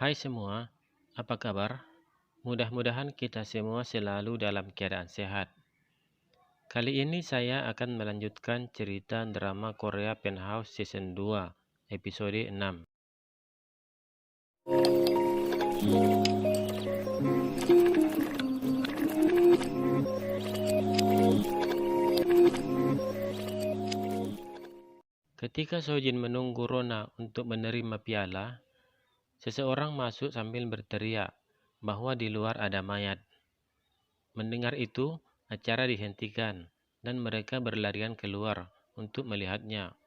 Hai semua, apa kabar? Mudah-mudahan kita semua selalu dalam keadaan sehat. Kali ini saya akan melanjutkan cerita drama Korea Penthouse Season 2, episode 6. Ketika Sojin menunggu Rona untuk menerima piala, seseorang masuk sambil berteriak bahwa di luar ada mayat. Mendengar itu, acara dihentikan dan mereka berlarian keluar untuk melihatnya.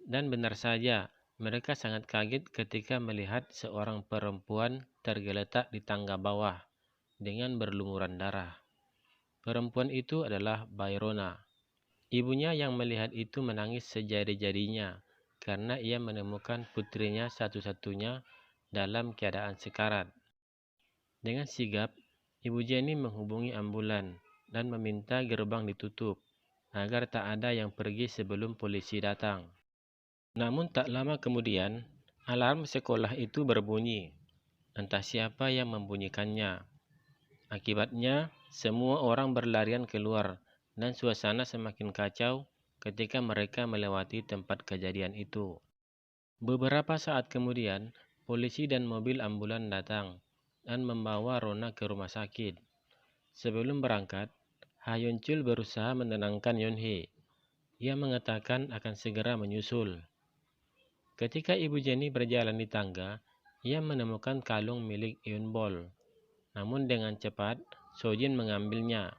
Dan benar saja, mereka sangat kaget ketika melihat seorang perempuan tergeletak di tangga bawah dengan berlumuran darah. Perempuan itu adalah Bayrona. Ibunya yang melihat itu menangis sejadi-jadinya karena ia menemukan putrinya satu-satunya dalam keadaan sekarat. Dengan sigap, Ibu Jenny menghubungi ambulan dan meminta gerbang ditutup agar tak ada yang pergi sebelum polisi datang. Namun tak lama kemudian, alarm sekolah itu berbunyi. Entah siapa yang membunyikannya. Akibatnya, semua orang berlarian keluar dan suasana semakin kacau ketika mereka melewati tempat kejadian itu. Beberapa saat kemudian, polisi dan mobil ambulan datang dan membawa Rona ke rumah sakit. Sebelum berangkat, Ha Yun Chul berusaha menenangkan Yeon Hee. Ia mengatakan akan segera menyusul. Ketika Ibu Jenny berjalan di tangga, ia menemukan kalung milik Yeon Bol. Namun dengan cepat, Sojin mengambilnya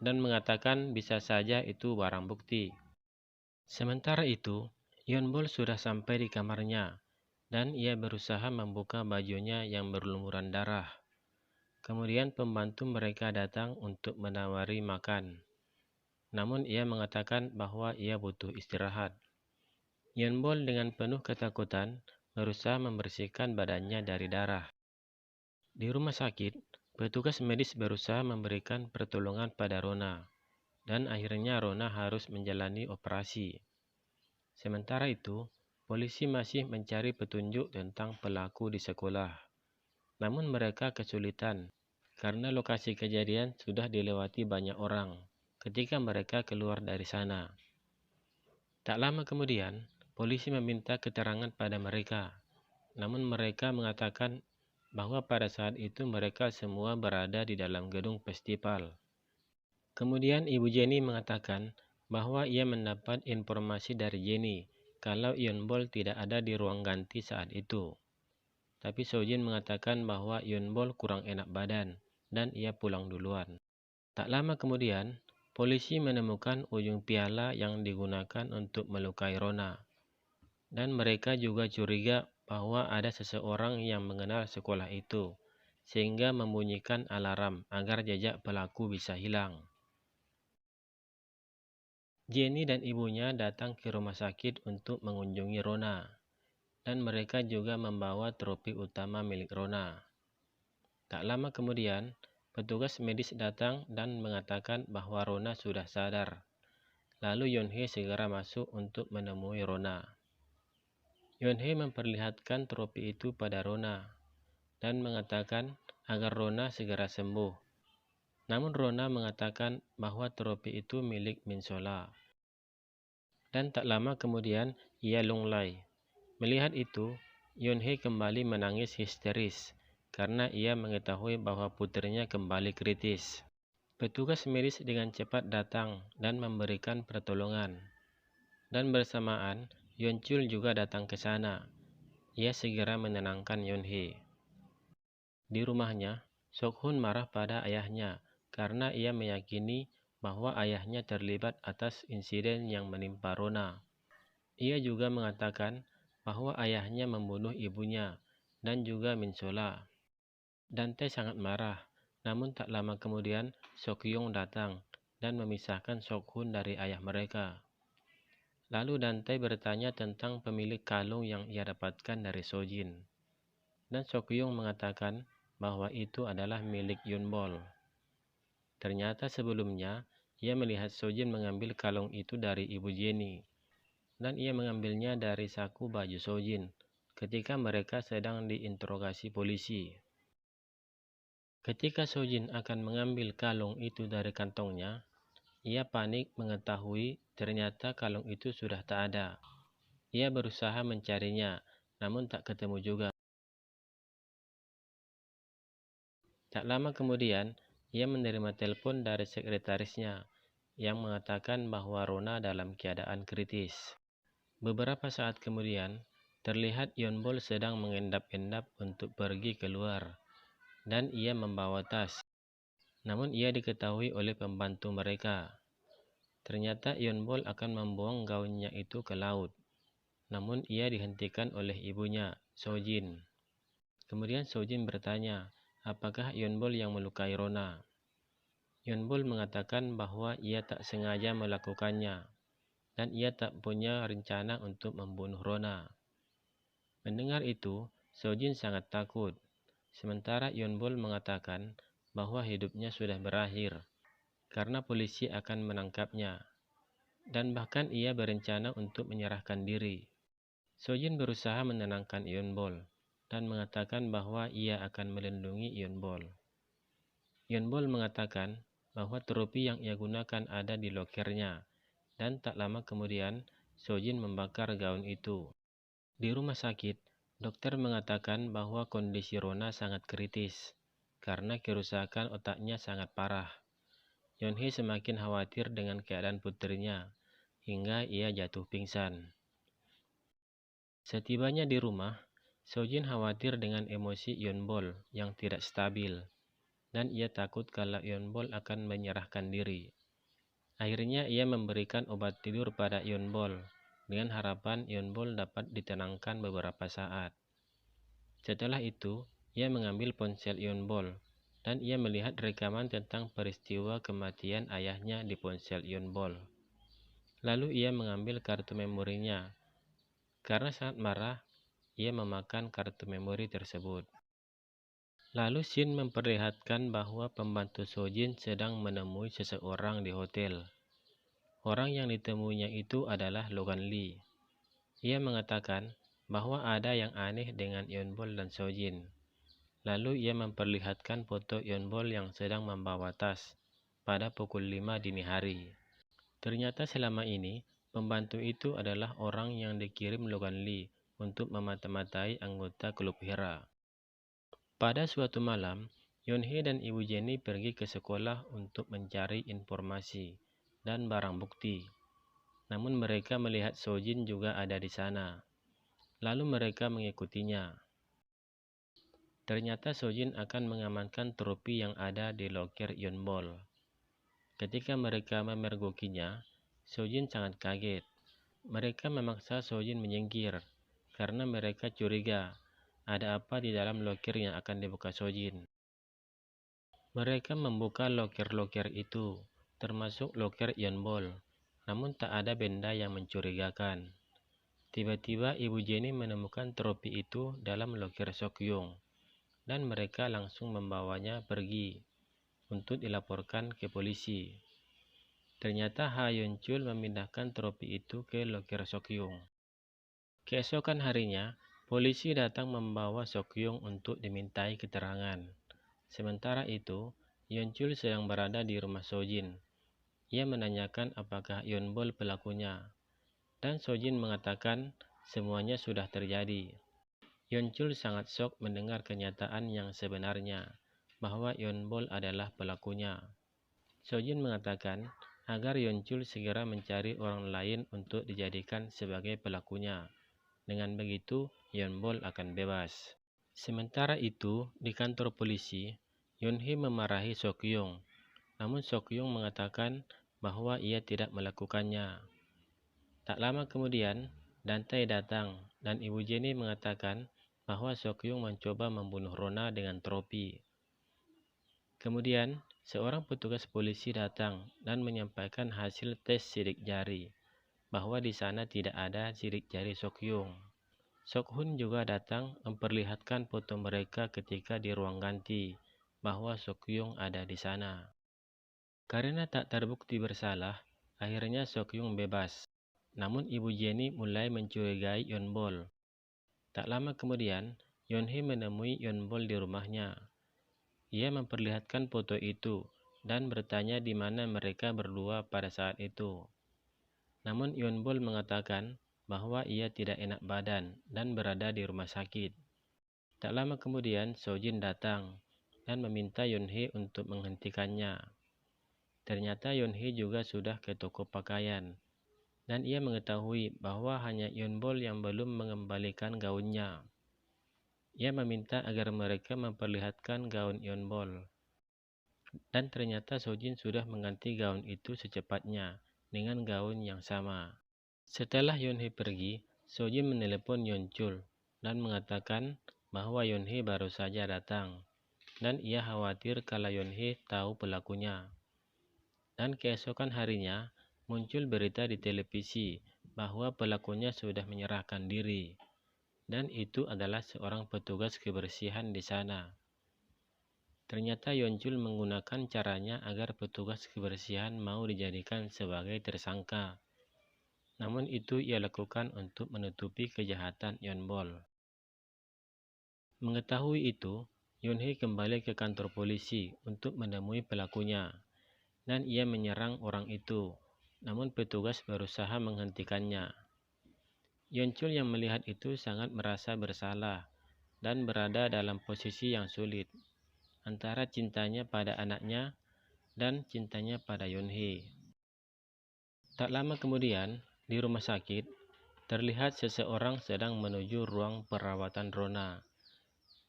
dan mengatakan bisa saja itu barang bukti. Sementara itu, Yeon Bol sudah sampai di kamarnya dan ia berusaha membuka bajunya yang berlumuran darah. Kemudian pembantu mereka datang untuk menawari makan. Namun ia mengatakan bahwa ia butuh istirahat. Yeon Bol dengan penuh ketakutan berusaha membersihkan badannya dari darah. Di rumah sakit, petugas medis berusaha memberikan pertolongan pada Rona, dan akhirnya Rona harus menjalani operasi. Sementara itu, polisi masih mencari petunjuk tentang pelaku di sekolah. Namun mereka kesulitan, karena lokasi kejadian sudah dilewati banyak orang ketika mereka keluar dari sana. Tak lama kemudian, polisi meminta keterangan pada mereka. Namun mereka mengatakan bahwa pada saat itu mereka semua berada di dalam gedung festival. Kemudian Ibu Jenny mengatakan bahwa ia mendapat informasi dari Jenny kalau Yeon Bol tidak ada di ruang ganti saat itu. Tapi Sojin mengatakan bahwa Yeon Bol kurang enak badan dan ia pulang duluan. Tak lama kemudian, polisi menemukan ujung piala yang digunakan untuk melukai Rona. Dan mereka juga curiga bahwa ada seseorang yang mengenal sekolah itu, sehingga membunyikan alarm agar jejak pelaku bisa hilang. Jenny dan ibunya datang ke rumah sakit untuk mengunjungi Rona, dan mereka juga membawa trofi utama milik Rona. Tak lama kemudian, petugas medis datang dan mengatakan bahwa Rona sudah sadar. Lalu Yeon Hee segera masuk untuk menemui Rona. Yeon Hee memperlihatkan trofi itu pada Rona dan mengatakan agar Rona segera sembuh. Namun Rona mengatakan bahwa trofi itu milik Min Sola. Dan tak lama kemudian ia lunglai. Melihat itu, Yeon Hee kembali menangis histeris karena ia mengetahui bahwa putrinya kembali kritis. Petugas medis dengan cepat datang dan memberikan pertolongan. Dan bersamaan, Yeon Chul juga datang ke sana. Ia segera menenangkan Yeon Hee. Di rumahnya, Sok Hun marah pada ayahnya karena ia meyakini bahwa ayahnya terlibat atas insiden yang menimpa Rona. Ia juga mengatakan bahwa ayahnya membunuh ibunya dan juga Min Sola. Dante sangat marah, namun tak lama kemudian Sok Yong datang dan memisahkan Sok Hun dari ayah mereka. Lalu Dante bertanya tentang pemilik kalung yang ia dapatkan dari Sojin. Dan Sok Yong mengatakan bahwa itu adalah milik Yeon Bol. Ternyata sebelumnya, ia melihat Sojin mengambil kalung itu dari Ibu Jenny. Dan ia mengambilnya dari saku baju Sojin, ketika mereka sedang diinterogasi polisi. Ketika Sojin akan mengambil kalung itu dari kantongnya, ia panik mengetahui ternyata kalung itu sudah tak ada. Ia berusaha mencarinya, namun tak ketemu juga. Tak lama kemudian, ia menerima telepon dari sekretarisnya yang mengatakan bahwa Rona dalam keadaan kritis. Beberapa saat kemudian, terlihat Yonbol sedang mengendap-endap untuk pergi keluar, dan ia membawa tas. Namun ia diketahui oleh pembantu mereka. Ternyata Yonbol akan membuang gaunnya itu ke laut. Namun ia dihentikan oleh ibunya, Sojin. Kemudian Sojin bertanya, apakah Yonbol yang melukai Rona? Yonbol mengatakan bahwa ia tak sengaja melakukannya, dan ia tak punya rencana untuk membunuh Rona. Mendengar itu, Sojin sangat takut. Sementara Yonbol mengatakan bahwa hidupnya sudah berakhir, karena polisi akan menangkapnya, dan bahkan ia berencana untuk menyerahkan diri. Sojin berusaha menenangkan Yonbol dan mengatakan bahwa ia akan melindungi Yonbol. Yonbol mengatakan bahwa topi yang ia gunakan ada di lokernya, dan tak lama kemudian Sojin membakar gaun itu. Di rumah sakit, dokter mengatakan bahwa kondisi Rona sangat kritis karena kerusakan otaknya sangat parah. Yonhee semakin khawatir dengan keadaan putrinya hingga ia jatuh pingsan. Setibanya di rumah, Sojin khawatir dengan emosi Yonbol yang tidak stabil, dan ia takut kalau Yonbol akan menyerahkan diri. Akhirnya ia memberikan obat tidur pada Yonbol, dengan harapan Yonbol dapat ditenangkan beberapa saat. Setelah itu, ia mengambil ponsel Yonbol, dan ia melihat rekaman tentang peristiwa kematian ayahnya di ponsel Yonbol. Lalu ia mengambil kartu memorinya. Karena sangat marah, ia memakan kartu memori tersebut. Lalu Shin memperlihatkan bahwa pembantu Sojin sedang menemui seseorang di hotel. Orang yang ditemuinya itu adalah Logan Lee. Ia mengatakan bahwa ada yang aneh dengan Yonbol dan Sojin. Lalu ia memperlihatkan foto Yonbol yang sedang membawa tas pada pukul 5 dini hari. Ternyata selama ini, pembantu itu adalah orang yang dikirim Logan Lee untuk memata-matai anggota klub Hera. Pada suatu malam, Yonhee dan Ibu Jenny pergi ke sekolah untuk mencari informasi dan barang bukti. Namun mereka melihat Sojin juga ada di sana. Lalu mereka mengikutinya. Ternyata Sojin akan mengamankan topi yang ada di loker Yonbol. Ketika mereka memergokinya, Sojin sangat kaget. Mereka memaksa Sojin menyingkir karena mereka curiga ada apa di dalam loker yang akan dibuka Sojin. Mereka membuka loker-loker itu, termasuk loker Yonbol, namun tak ada benda yang mencurigakan. Tiba-tiba Ibu Jenny menemukan topi itu dalam loker Sokyung, dan mereka langsung membawanya pergi untuk dilaporkan ke polisi. Ternyata Ha Yeon-chul memindahkan topi itu ke loker Sokyung. Keesokan harinya, polisi datang membawa Sokyung untuk dimintai keterangan. Sementara itu, Yeon-chul sedang berada di rumah Sojin. Ia menanyakan apakah Yonbol pelakunya, dan Sojin mengatakan semuanya sudah terjadi. Yeon-chul sangat shock mendengar kenyataan yang sebenarnya, bahwa Yonbol adalah pelakunya. Sojin mengatakan agar Yeon-chul segera mencari orang lain untuk dijadikan sebagai pelakunya. Dengan begitu, Yonbol akan bebas. Sementara itu, di kantor polisi, Yonhee memarahi Sokyung. Namun Sokyung mengatakan bahwa ia tidak melakukannya. Tak lama kemudian, Dantae datang dan Ibu Jenny mengatakan bahwa Sokyung mencoba membunuh Rona dengan topi. Kemudian, seorang petugas polisi datang dan menyampaikan hasil tes sidik jari, bahwa di sana tidak ada sidik jari Sokyung. Sokhun juga datang memperlihatkan foto mereka ketika di ruang ganti, bahwa Sokyung ada di sana. Karena tak terbukti bersalah, akhirnya Sokyung bebas. Namun Ibu Jenny mulai mencurigai Yonbol. Tak lama kemudian, Yonhee menemui Yeonbol di rumahnya. Ia memperlihatkan foto itu dan bertanya di mana mereka berdua pada saat itu. Namun Yeonbol mengatakan bahwa ia tidak enak badan dan berada di rumah sakit. Tak lama kemudian, Sojin datang dan meminta Yonhee untuk menghentikannya. Ternyata Yonhee juga sudah ke toko pakaian, dan ia mengetahui bahwa hanya Yeonbol yang belum mengembalikan gaunnya. Ia meminta agar mereka memperlihatkan gaun Yeonbol. Dan ternyata Sojin sudah mengganti gaun itu secepatnya dengan gaun yang sama. Setelah Yonhee pergi, Sojin menelepon Yeonchul dan mengatakan bahwa Yonhee baru saja datang, dan ia khawatir kalau Yonhee tahu pelakunya. Dan keesokan harinya, muncul berita di televisi bahwa pelakunya sudah menyerahkan diri. Dan itu adalah seorang petugas kebersihan di sana. Ternyata Yeonchul menggunakan caranya agar petugas kebersihan mau dijadikan sebagai tersangka. Namun itu ia lakukan untuk menutupi kejahatan Yeonbol. Mengetahui itu, Yonhee kembali ke kantor polisi untuk menemui pelakunya, dan ia menyerang orang itu. Namun petugas berusaha menghentikannya. Yeonchul yang melihat itu sangat merasa bersalah dan berada dalam posisi yang sulit antara cintanya pada anaknya dan cintanya pada Yonhee. Tak lama kemudian, di rumah sakit, terlihat seseorang sedang menuju ruang perawatan Rona,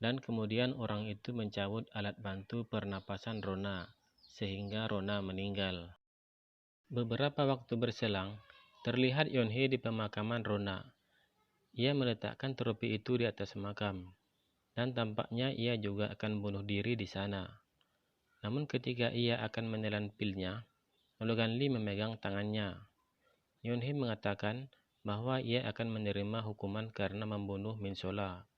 dan kemudian orang itu mencabut alat bantu pernapasan Rona, sehingga Rona meninggal. Beberapa waktu berselang, terlihat Yonhee di pemakaman Rona. Ia meletakkan trofi itu di atas makam, dan tampaknya ia juga akan bunuh diri di sana. Namun ketika ia akan menelan pilnya, Logan Lee memegang tangannya. Yonhee mengatakan bahwa ia akan menerima hukuman karena membunuh Min Sola.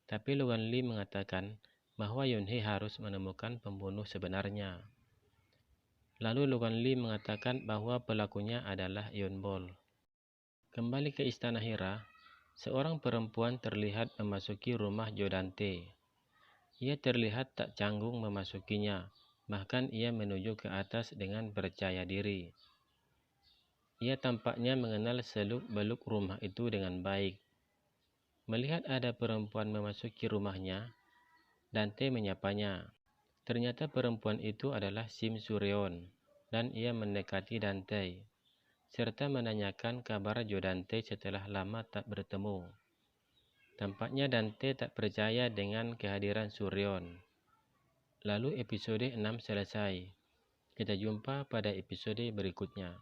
Tapi Logan Lee mengatakan bahwa Yonhee harus menemukan pembunuh sebenarnya. Lalu Logan Lee mengatakan bahwa pelakunya adalah Yeonbol. Kembali ke istana Hira, seorang perempuan terlihat memasuki rumah Jodante. Ia terlihat tak canggung memasukinya, bahkan ia menuju ke atas dengan percaya diri. Ia tampaknya mengenal seluk-beluk rumah itu dengan baik. Melihat ada perempuan memasuki rumahnya, Dante menyapanya. Ternyata perempuan itu adalah Sim Suryeon, dan ia mendekati Dante, serta menanyakan kabar Jodante setelah lama tak bertemu. Tampaknya Dante tak percaya dengan kehadiran Suryeon. Lalu episode 6 selesai. Kita jumpa pada episode berikutnya.